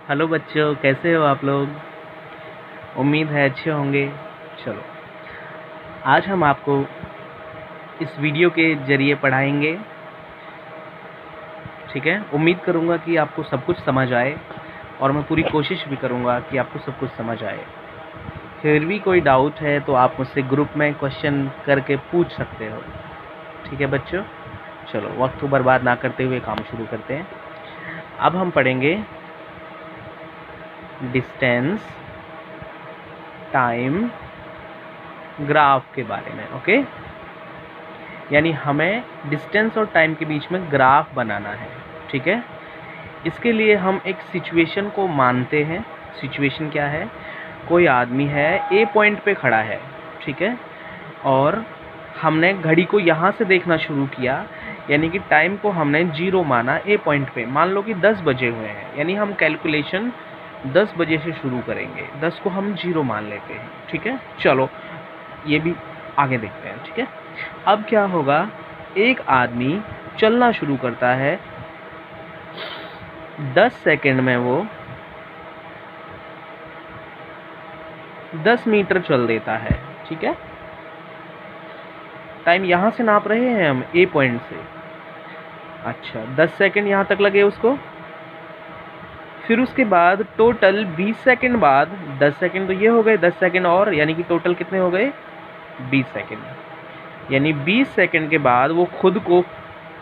Hello बच्चों, कैसे हो आप लोग। उम्मीद है अच्छे होंगे। चलो, आज हम आपको इस वीडियो के ज़रिए पढ़ाएंगे। ठीक है, उम्मीद करूँगा कि आपको सब कुछ समझ आए और मैं पूरी कोशिश भी करूँगा कि आपको सब कुछ समझ आए। फिर भी कोई डाउट है तो आप मुझसे ग्रुप में क्वेश्चन करके पूछ सकते हो। ठीक है बच्चों, चलो वक्त को बर्बाद ना करते हुए काम शुरू करते हैं। अब हम पढ़ेंगे डिस्टेंस, टाइम, ग्राफ के बारे में। ओके, यानी हमें डिस्टेंस और टाइम के बीच में ग्राफ बनाना है। ठीक है, इसके लिए हम एक सिचुएशन को मानते हैं। सिचुएशन क्या है? कोई आदमी है, ए पॉइंट पे खड़ा है। ठीक है, और हमने घड़ी को यहाँ से देखना शुरू किया, यानी कि टाइम को हमने 0 माना ए पॉइंट पे। मान लो कि 10 बजे हुए हैं, यानी हम कैलकुलेशन 10 बजे से शुरू करेंगे। 10 को हम 0 मान लेते हैं। ठीक है, चलो ये भी आगे देखते हैं। ठीक है, अब क्या होगा, एक आदमी चलना शुरू करता है। 10 सेकंड में वो 10 मीटर चल देता है। ठीक है, टाइम यहाँ से नाप रहे हैं हम ए पॉइंट से। अच्छा, 10 सेकंड यहाँ तक लगे उसको। फिर उसके बाद टोटल 20 सेकंड बाद, 10 सेकंड तो ये हो गए, 10 सेकंड और, यानी कि टोटल कितने हो गए? 20 सेकंड। यानी 20 सेकंड के बाद वो खुद को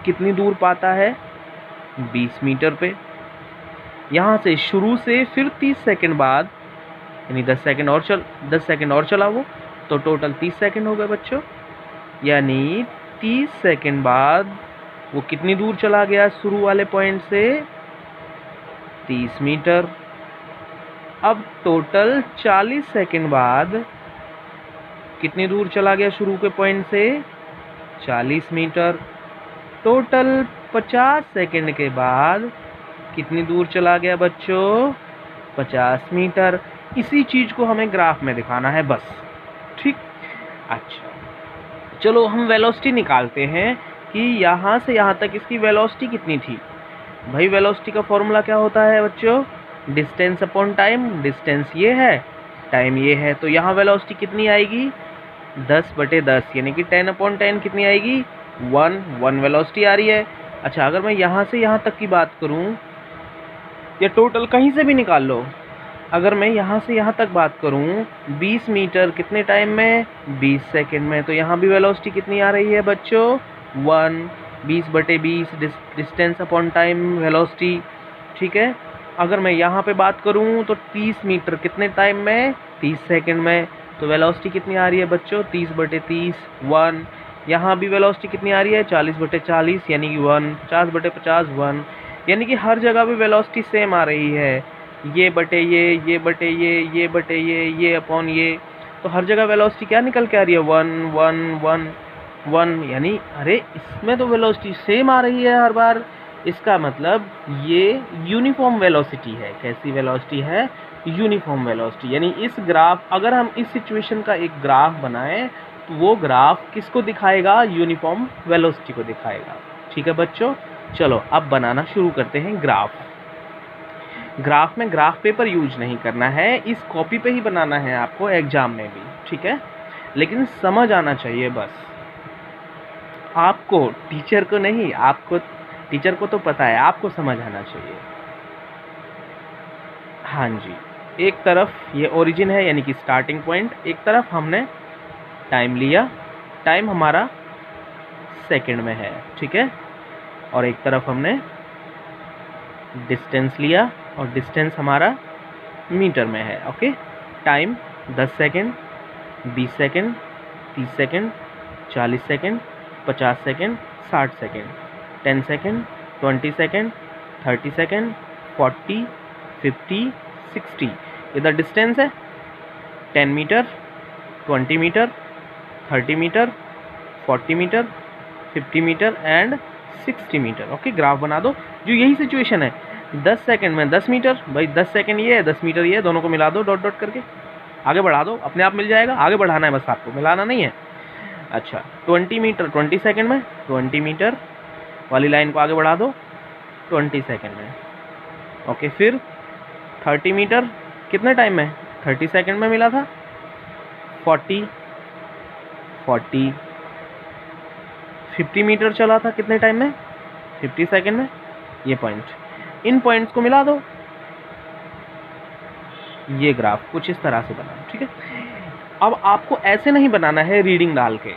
कितनी दूर पाता है? 20 मीटर पे। यहाँ से शुरू से फिर 30 सेकंड बाद, यानी 10 सेकंड और चला वो, तो टोटल 30 सेकंड हो गए बच्चों। यानी 30 सेकंड बाद वो कितनी दूर चला गया शुरू वाले पॉइंट से? 30 मीटर। अब टोटल 40 सेकंड बाद कितनी दूर चला गया शुरू के पॉइंट से? 40 मीटर। टोटल 50 सेकंड के बाद कितनी दूर चला गया बच्चों? 50 मीटर। इसी चीज़ को हमें ग्राफ में दिखाना है बस। ठीक, अच्छा चलो हम वेलोसिटी निकालते हैं कि यहाँ से यहाँ तक इसकी वेलोसिटी कितनी थी। भाई वेलोसिटी का फॉर्मूला क्या होता है बच्चों? Distance upon time. डिस्टेंस ये है, टाइम ये है, तो यहाँ वेलोसिटी कितनी आएगी? 10/10, यानी कि 10/10 कितनी आएगी? 1 वेलोसिटी आ रही है। अच्छा, अगर मैं यहाँ से यहाँ तक की बात करूँ, या टोटल कहीं से भी निकाल लो, अगर मैं यहाँ से यहाँ तक बात करूँ, 20 मीटर कितने टाइम में? 20 सेकंड में। तो यहाँ भी वेलोसिटी कितनी आ रही है बच्चों? 1। 20/20 डिस्टेंस अपॉन टाइम वेलोसिटी। ठीक है, अगर मैं यहाँ पे बात करूँ तो 30 मीटर कितने टाइम में? 30 सेकंड में। तो वेलोसिटी कितनी आ रही है बच्चों? 30/30 1। यहाँ भी वेलोसिटी कितनी आ रही है? 40/40, यानी कि 1। 50/50 1, यानी कि हर जगह भी वेलोसिटी सेम आ रही है। ये बटे ये बटे ये बटे ये अपॉन ये, तो हर जगह वेलोसिटी क्या निकल के आ रही है? 1 1 1 1, यानी अरे इसमें तो वेलोसिटी सेम आ रही है हर बार। इसका मतलब ये यूनिफॉर्म वेलोसिटी है। कैसी वेलोसिटी है? Uniform velocity. यानी इस ग्राफ, अगर हम इस सिचुएशन का एक ग्राफ बनाएं तो वो ग्राफ किसको दिखाएगा? यूनिफॉर्म वेलोसिटी को दिखाएगा। ठीक है बच्चों, चलो अब बनाना शुरू करते हैं ग्राफ। ग्राफ में ग्राफ पेपर यूज नहीं करना है, इस कॉपी पे ही बनाना है आपको एग्जाम में भी। ठीक है, लेकिन समझ आना चाहिए बस आपको, टीचर को नहीं। आपको, टीचर को तो पता है, आपको समझ आना चाहिए। हाँ जी, एक तरफ ये ओरिजिन है, यानी कि स्टार्टिंग पॉइंट, एक तरफ हमने टाइम लिया, टाइम हमारा सेकंड में है। ठीक है, और एक तरफ हमने डिस्टेंस लिया और डिस्टेंस हमारा मीटर में है। Okay, time 10 second, 20 second, 30 second, 40 second, 50 second, 60 second, 10 second, 20 second, 30 second, 40, 50, 60। इधर डिस्टेंस है 10 metre, 20 metre, 30 metre, 40 metre, 50 metre and 60 metre. Okay, graph बना दो। जो यही सिचुएशन है, 10 सेकंड में 10 मीटर, भाई 10 सेकंड ये है, 10 मीटर ये है, दोनों को मिला दो डॉट डॉट करके, आगे बढ़ा दो, अपने आप मिल जाएगा। आगे बढ़ाना है बस आपको, मिलाना नहीं है। अच्छा, 20 मीटर 20 सेकंड में, 20 मीटर वाली लाइन को आगे बढ़ा दो 20 सेकंड में। ओके, फिर 30 मीटर कितने टाइम में? 30 सेकंड में मिला था। 40 50 मीटर चला था कितने टाइम में? 50 सेकंड में। ये पॉइंट, इन पॉइंट्स को मिला दो, ये ग्राफ कुछ इस तरह से बना। ठीक है, अब आपको ऐसे नहीं बनाना है रीडिंग डाल के,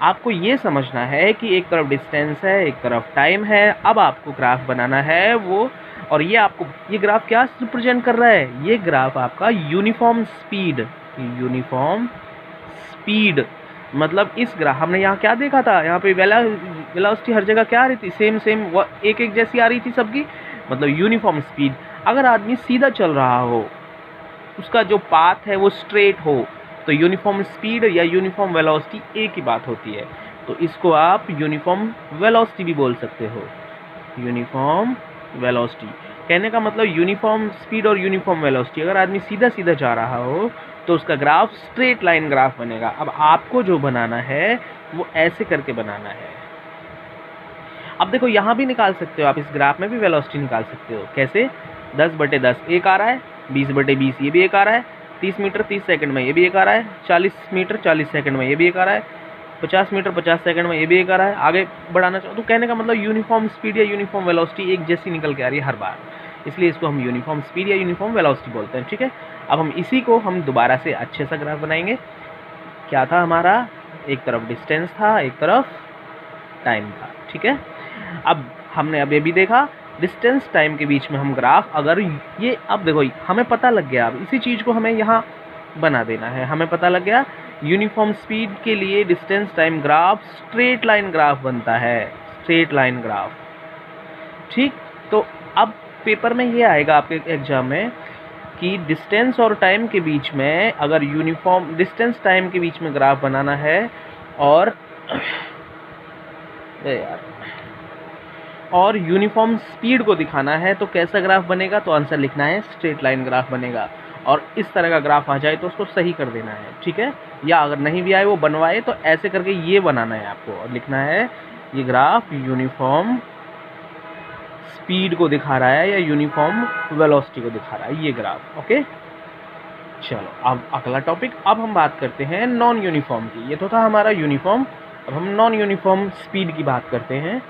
आपको ये समझना है कि एक तरफ डिस्टेंस है, एक तरफ टाइम है। अब आपको ग्राफ बनाना है वो, और ये आपको, ये ग्राफ क्या रिप्रेजेंट कर रहा है? ये ग्राफ आपका यूनिफॉर्म स्पीड, यूनिफॉर्म स्पीड मतलब इस ग्राफ, हमने यहाँ क्या देखा था, यहाँ पे वेलोसिटी हर जगह क्या आ रही थी? सेम एक एक जैसी आ रही थी सबकी, मतलब यूनिफॉर्म स्पीड। अगर आदमी सीधा चल रहा हो, उसका जो पाथ है वो स्ट्रेट हो, तो यूनिफॉर्म स्पीड या यूनिफॉर्म वेलोसिटी एक ही बात होती है। तो इसको आप यूनिफॉर्म वेलोसिटी भी बोल सकते हो। यूनिफॉर्म वेलोसिटी कहने का मतलब यूनिफॉर्म स्पीड और यूनिफॉर्म वेलोसिटी। अगर आदमी सीधा सीधा जा रहा हो तो उसका ग्राफ स्ट्रेट लाइन ग्राफ बनेगा। अब आपको जो बनाना है वो ऐसे करके बनाना है। अब देखो यहाँ भी निकाल सकते हो आप, इस ग्राफ में भी वेलोसिटी निकाल सकते हो। कैसे? 10/10 एक आ रहा है, 20/20 ये भी एक आ रहा है, 30 मीटर 30 सेकंड में ये भी एक आ रहा है, 40 मीटर 40 सेकंड में ये भी एक आ रहा है, 50 मीटर 50 सेकंड में ये भी एक आ रहा है। आगे बढ़ाना चाहो तो कहने का मतलब यूनिफॉर्म स्पीड या यूनिफॉर्म वेलोसिटी एक जैसी निकल के आ रही है हर बार, इसलिए इसको हम यूनिफॉर्म स्पीड या यूनिफॉर्म वेलोसिटी बोलते हैं। ठीक है, अब हम इसी को हम दोबारा से अच्छे सा ग्राफ बनाएंगे। क्या था हमारा? एक तरफ डिस्टेंस था, एक तरफ टाइम था। ठीक है, अब हमने अब ये भी देखा डिस्टेंस टाइम के बीच में हम ग्राफ, अगर ये, अब देखो हमें पता लग गया, अब इसी चीज़ को हमें यहाँ बना देना है। हमें पता लग गया यूनिफॉर्म स्पीड के लिए distance time graph straight line graph बनता है, स्ट्रेट लाइन ग्राफ। ठीक, तो अब पेपर में ये आएगा आपके एग्जाम में कि डिस्टेंस और टाइम के बीच में, अगर यूनिफॉर्म डिस्टेंस टाइम के बीच में ग्राफ बनाना है और यूनिफॉर्म स्पीड को दिखाना है तो कैसा ग्राफ बनेगा? तो आंसर लिखना है स्ट्रेट लाइन ग्राफ बनेगा। और इस तरह का ग्राफ आ जाए तो उसको सही कर देना है। ठीक है, या अगर नहीं भी आए वो बनवाए तो ऐसे करके ये बनाना है आपको, और लिखना है ये ग्राफ यूनिफॉर्म स्पीड को दिखा रहा है या यूनिफॉर्म वेलोसिटी को दिखा रहा है, ये ग्राफ। ओके, चलो अब अगला टॉपिक, अब हम बात करते हैं नॉन यूनिफॉर्म की। ये तो था हमारा यूनिफॉर्म, अब हम नॉन यूनिफॉर्म स्पीड की बात करते हैं।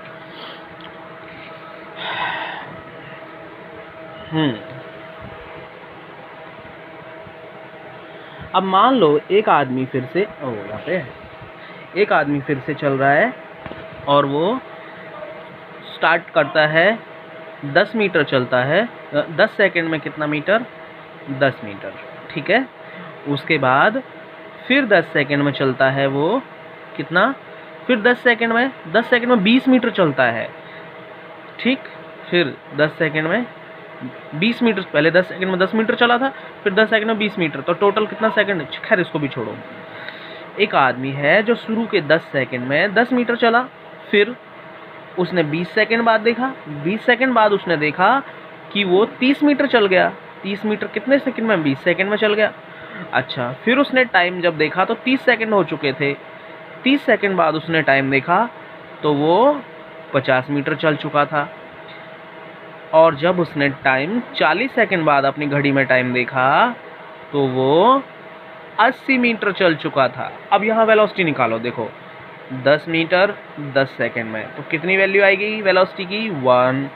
अब मान लो एक आदमी फिर से, यहाँ पे एक आदमी फिर से चल रहा है और वो स्टार्ट करता है 10 मीटर चलता है, 10 सेकंड में कितना मीटर? 10 मीटर। ठीक है, उसके बाद फिर 10 सेकंड में चलता है वो कितना? फिर 10 सेकंड में 20 मीटर चलता है। ठीक, फिर 10 सेकंड में 20 मीटर, पहले 10 सेकंड में 10 मीटर चला था, फिर 10 सेकंड में 20 मीटर, तो टोटल कितना सेकंड? खैर इसको भी छोड़ो। एक आदमी है जो शुरू के 10 सेकंड में 10 मीटर चला, फिर उसने 20 सेकंड बाद देखा, 20 सेकंड बाद उसने देखा कि वो 30 मीटर चल गया। 30 मीटर कितने सेकंड में? 20 सेकंड में चल गया। अच्छा, फिर उसने टाइम जब देखा तो 30 सेकंड हो चुके थे। 30 सेकंड बाद उसने टाइम देखा तो वो 50 मीटर चल चुका था। और जब उसने टाइम 40 सेकंड बाद अपनी घड़ी में टाइम देखा तो वो 80 मीटर चल चुका था। अब यहाँ वेलोसिटी निकालो, देखो 10 मीटर 10 सेकंड में, तो कितनी वैल्यू आएगी वेलोसिटी की? 1।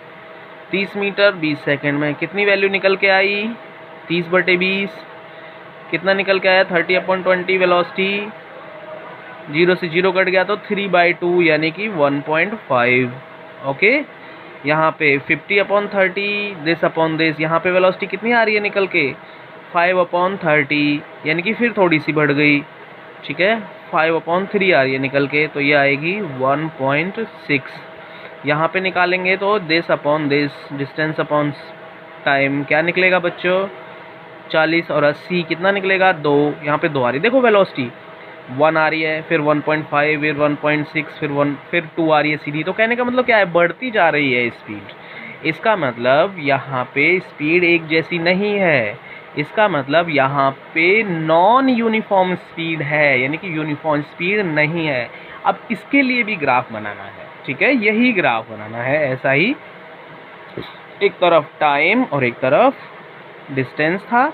30 मीटर 20 सेकंड में कितनी वैल्यू निकल के आई? 30/20 कितना निकल के आया? 30/20 वेलोसिटी। 0 से 0 कट गया तो 3/2 यानी कि 1.5। ओके, यहाँ पे 50/30 दिस अपॉन दिस, यहाँ पे वेलोसिटी कितनी आ रही है निकल के? 5/30 यानी कि फिर थोड़ी सी बढ़ गई। ठीक है, 5/3 आ रही है निकल के, तो ये आएगी 1.6। यहाँ पे निकालेंगे तो this upon this, distance upon time, क्या निकलेगा बच्चों? 40 और 80 कितना निकलेगा? 2। यहाँ पे 2 आ रही है, देखो वेलोसिटी 1 आ रही है, फिर 1.5, फिर 1.6, फिर 2 आ रही है सीधी। तो कहने का मतलब क्या है? बढ़ती जा रही है स्पीड। इसका मतलब यहाँ पे स्पीड एक जैसी नहीं है, इसका मतलब यहाँ पे नॉन यूनिफॉर्म स्पीड है, यानी कि यूनिफॉर्म स्पीड नहीं है। अब इसके लिए भी ग्राफ बनाना है। ठीक है, यही ग्राफ बनाना है, ऐसा ही, एक तरफ टाइम और एक तरफ डिस्टेंस था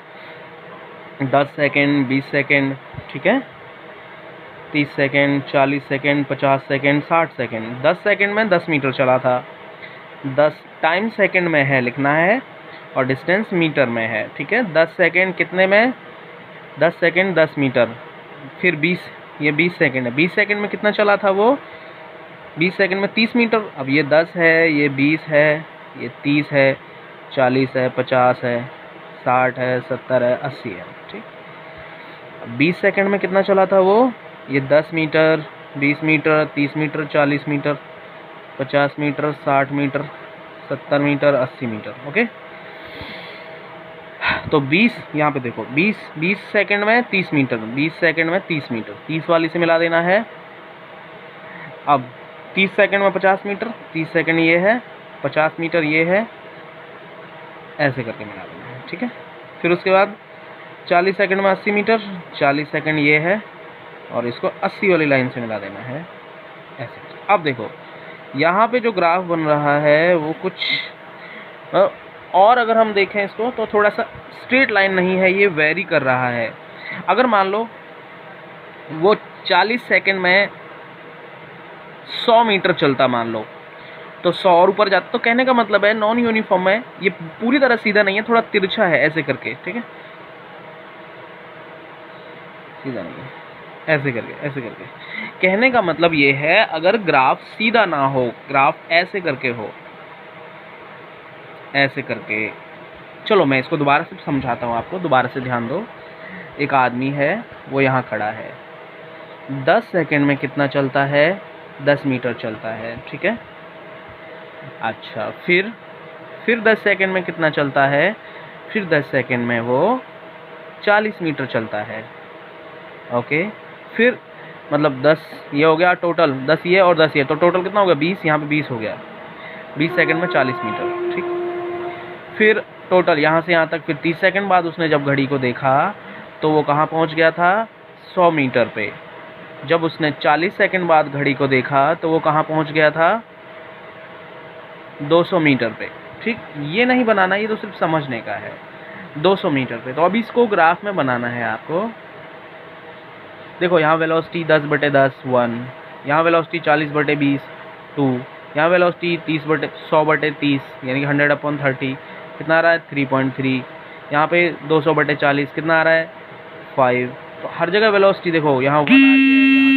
10 सेकेंड, 20 सेकेंड, ठीक है, 30 second, 40 second, 50 second, 60 second. 10 second में 10 मीटर चला था। 10 टाइम सेकेंड में है लिखना है और डिस्टेंस मीटर में है, ठीक है। 10 सेकेंड कितने में, 10 सेकेंड 10 मीटर, फिर 20, ये 20 सेकेंड है। 20 सेकेंड में कितना चला था वो, 20 सेकेंड में 30 मीटर। अब ये 10 है, ये 20 है, ये 30 है, 40 है, 50 है, 60 है, 70 है, 80 है, ठीक। अब 20 सेकेंड में कितना चला था वो, ये 10 metre, 20 metre, 30 metre, 40 metre, 50 metre, 60 metre, 70 metre, 80 metre, okay. तो 20 यहाँ पे देखो, 20 सेकेंड में 30 मीटर, 20 सेकेंड में 30 मीटर, 30 वाली से मिला देना है। अब 30 सेकेंड में 50 मीटर, 30 सेकेंड ये है, 50 मीटर ये है, ऐसे करके मिला देना है, ठीक है। फिर उसके बाद 40 सेकेंड में 80 मीटर, 40 सेकेंड ये है और इसको 80 वाली लाइन से मिला देना है, ऐसे। अब देखो यहाँ पे जो ग्राफ बन रहा है वो कुछ और अगर हम देखें इसको तो थोड़ा सा स्ट्रेट लाइन नहीं है, ये वेरी कर रहा है। अगर मान लो वो 40 सेकेंड में 100 मीटर चलता मान लो, तो 100 और ऊपर जाता, तो कहने का मतलब है नॉन यूनिफॉर्म है, ये पूरी तरह सीधा नहीं है, थोड़ा तिरछा है, ऐसे करके, ठीक है, सीधा नहीं है, ऐसे करके, ऐसे करके। कहने का मतलब ये है अगर ग्राफ सीधा ना हो, ग्राफ ऐसे करके हो, ऐसे करके। चलो मैं इसको दोबारा से समझाता हूँ आपको, दोबारा से ध्यान दो। एक आदमी है, वो यहाँ खड़ा है, 10 सेकेंड में कितना चलता है, 10 मीटर चलता है, ठीक है। अच्छा, फिर 10 सेकेंड में कितना चलता है, फिर 10 सेकेंड में वो 40 मीटर चलता है, ओके। फिर मतलब 10 ये हो गया टोटल, 10 ये और 10 ये, तो टोटल कितना हो गया, 20, यहाँ पे 20 हो गया, 20 सेकेंड में 40 मीटर, ठीक। फिर टोटल यहाँ से यहाँ तक, फिर 30 सेकेंड बाद उसने जब घड़ी को देखा तो वो कहाँ पहुँच गया था, 100 मीटर पे। जब उसने 40 सेकेंड बाद घड़ी को देखा तो वो कहाँ पहुँच गया था, 200 मीटर पे, ठीक। ये नहीं बनाना, ये तो सिर्फ समझने का है, 200 मीटर पे। तो अब इसको ग्राफ में बनाना है आपको। देखो यहाँ वेलोसिटी 10/10 1, यहाँ वेलोसिटी 40/20 2, यहाँ वेलोसिटी 100/30 यानी कि 100/30 कितना आ रहा है 3.3, यहाँ पे 200/40 कितना आ रहा है 5। तो हर जगह वेलोसिटी देखो, यहाँ 1 आ रही है, यहाँ